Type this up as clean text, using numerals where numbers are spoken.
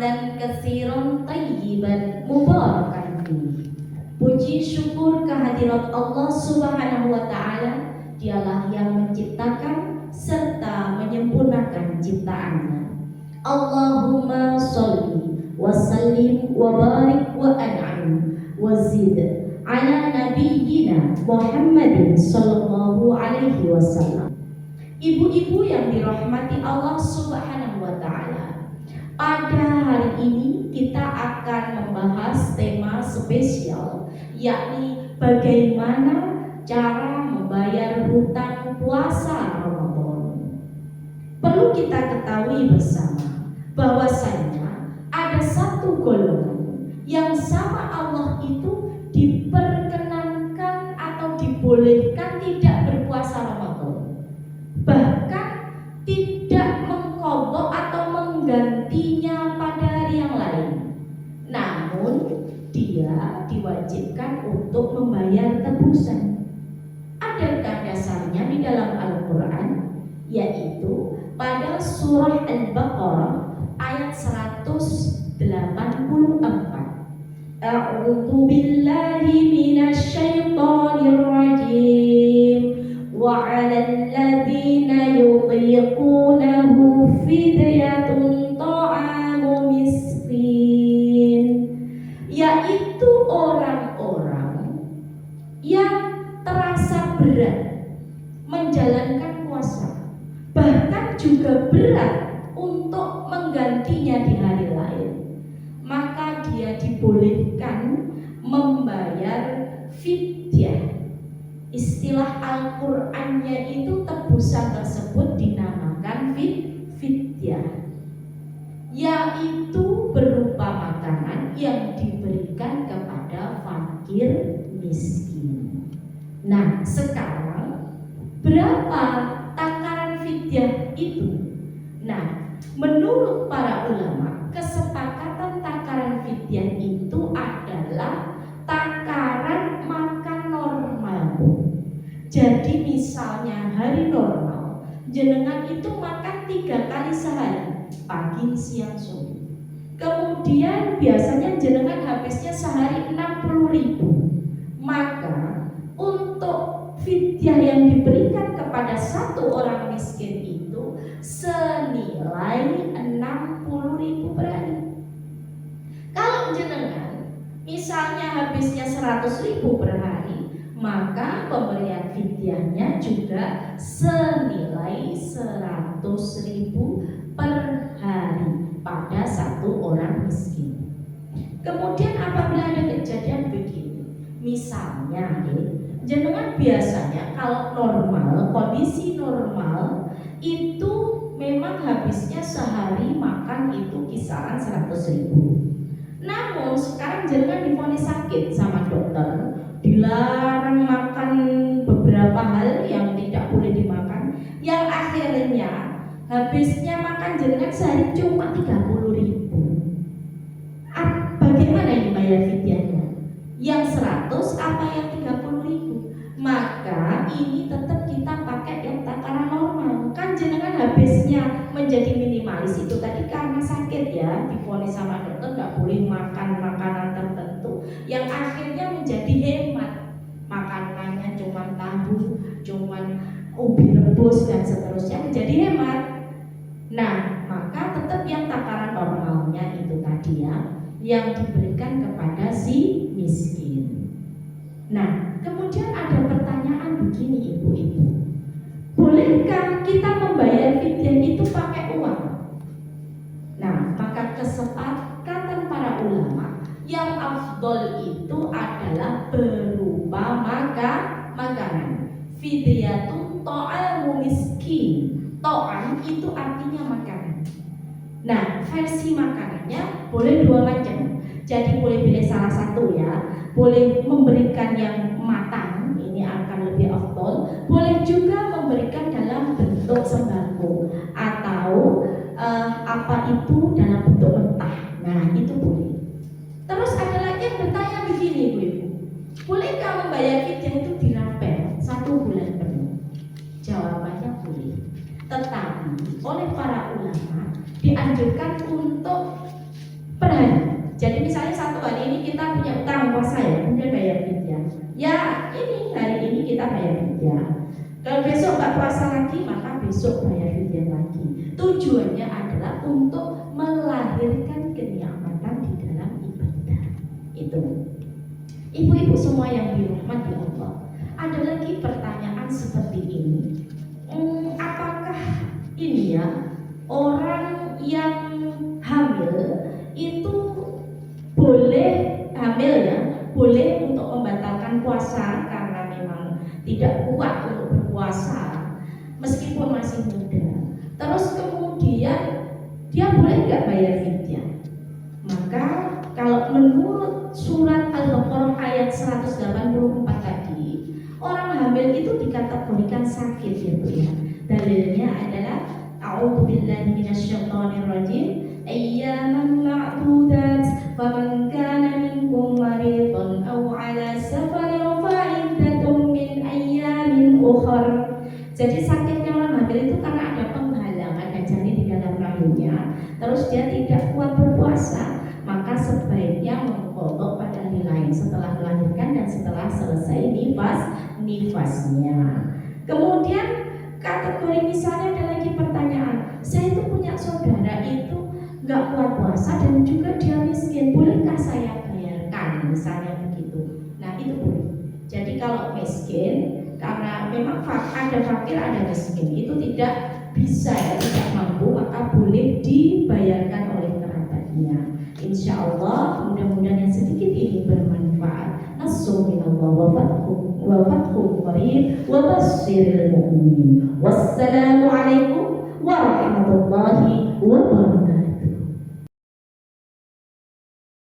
hamdan katsiran thayyiban mubarakan fihi. Puji syukur kehadirat Allah Subhanahu wa taala, Dialah yang menciptakan serta menyempurnakan ciptaannya. Allahumma sholli wa sallim wa barik wa an'im wa zid ala nabiyyina Muhammadin sallallahu alaihi wasallam. Ibu-ibu yang dirahmati Allah Subhanahu wa taala, pada hari ini kita akan membahas tema spesial, yakni bagaimana cara membayar hutang puasa Ramadan. Perlu kita ketahui bersama bahwasanya ada satu golongan yang sama Allah itu diperkenankan atau dibolehkan tidak berpuasa Ramadan, bahkan tidak mengqadha atau menggantinya pada hari yang lain. Namun dia diwajibkan untuk membayar tebusan. Adakah dasarnya di dalam Al-Quran? Yaitu pada surah Al-Baqarah ayat 184. A'udzu billahi minasy syaithanir rajim. Wa 'alal ladzina yutiqunahu fidyatun ta'amu miskin, yaitu orang-orang yang terasa berat menjalankan puasa, bahkan juga berat untuk menggantinya di hari lain, maka dia dibolehkan membayar fidyah. Istilah Al-Qur'annya itu tebusan tersebut dinamakan fidyah, yaitu berupa makanan yang diberikan kepada fakir miskin. Nah, sekarang berapa takaran fidyah itu? Nah, menurut para ulama, kesepakatan takaran fidyah itu adalah takaran makan normal. Jadi misalnya hari normal, jenengan itu makan 3 kali sehari, pagi, siang, sore. Kemudian biasanya jenengan habisnya sehari 60.000. Maka untuk fidyah yang diberikan kepada satu orang miskin itu senilai 60.000 per hari. Kalau jenengan misalnya habisnya 100.000 per hari, maka pemberian fidyahnya juga senilai 100.000 per hari pada satu orang miskin. Kemudian apabila ada kejadian begini, misalnya jenengan biasanya kalau normal, kondisi normal itu memang habisnya sehari makan itu kisaran 100.000. Namun sekarang jenengan divonis sakit sama dokter, dilarang makan beberapa hal yang tidak boleh dimakan, yang akhirnya habisnya makan jenengan sehari cuma 30.000. Bagaimana ini bayar fidyahnya? Yang 100 apa yang 30.000? Maka ini tetap kita pakai yang takaran normal. Kan jenengan habisnya menjadi minimalis itu tadi karena sakit ya, divonis sama dokter nggak boleh makan makanan tertentu, yang akhirnya menjadi hemat. Makanannya cuma tahu, cuma ubi rebus dan seterusnya, menjadi hemat. Nah, maka tetap yang takaran normalnya itu tadi ya, yang diberikan kepada si miskin. Nah, kemudian ada pertanyaan begini ibu-ibu, bolehkah kita membayar fidyah itu pakai uang? Nah, maka kesepakatan para ulama yang afdol itu adalah berupa makanan. Fidyatun ta'amu miskin. Ta'am itu artinya makanan. Nah, versi makanannya boleh 2 macam. Jadi boleh pilih salah satu ya. Boleh memberikan yang matang, ini akan lebih afdol. Boleh juga memberikan dalam bentuk sembako atau apa itu dalam bentuk mentah. Nah, itu boleh. Terus ada lagi yang bertanya begini ibu-ibu, bolehkah membayar fidyah itu dirapel 1 bulan penuh? Jawabannya boleh. Tetapi oleh para ulama dianjurkan untuk per hari. Jadi misalnya satu hari ini kita punya utang puasa ya, kemudian bayar fidyah. Ya ini hari ini kita bayar fidyah. Kalau besok nggak puasa lagi, maka besok bayar fidyah lagi. Tujuannya adalah untuk melahirkan kenikmatan di dalam ibadah. Itu. Ibu-ibu semua yang dirahmati Allah, ada lagi pertanyaan seperti ini. Apakah ini ya orang yang hamil itu boleh hamil ya, boleh untuk membatalkan puasa karena memang tidak kuat untuk berpuasa meskipun masih muda. Terus kemudian dia boleh nggak bayar fidyah? Maka kalau menurut surat Al-Baqarah ayat 184 tadi, orang hamil itu dikategorikan sakit ya Bu ya. Dalilnya adalah a'udzubillahi minasyaitonirrajim, ayyaman ma'dudat faman kana minkum maridun aw 'ala safarin fa iddatun min ayyamin ukhra. Jadi sakitnya orang hamil itu karena ada penghalang, ada janin di dalam rahimnya, terus dia tidak kuat berpuasa, maka sebaiknya mengqadha pada hari lain setelah melahirkan dan setelah selesai nifasnya. Kemudian kategori misalnya ada lagi pertanyaan, saya itu punya saudara itu nggak kuat puasa dan juga dia miskin, bolehkah saya bayarkan misalnya begitu? Nah itu boleh. Jadi kalau miskin, karena memang ada fakir ada miskin, itu tidak bisa ya, tidak mampu, maka boleh dibayarkan oleh kerabatnya. Insya Allah mudah-mudahan yang sedikit ini bermanfaat. Nasrullah wa fathun qarib wa basyiril mu'minin. Wassalamualaikum warahmatullahi wabarakatuh.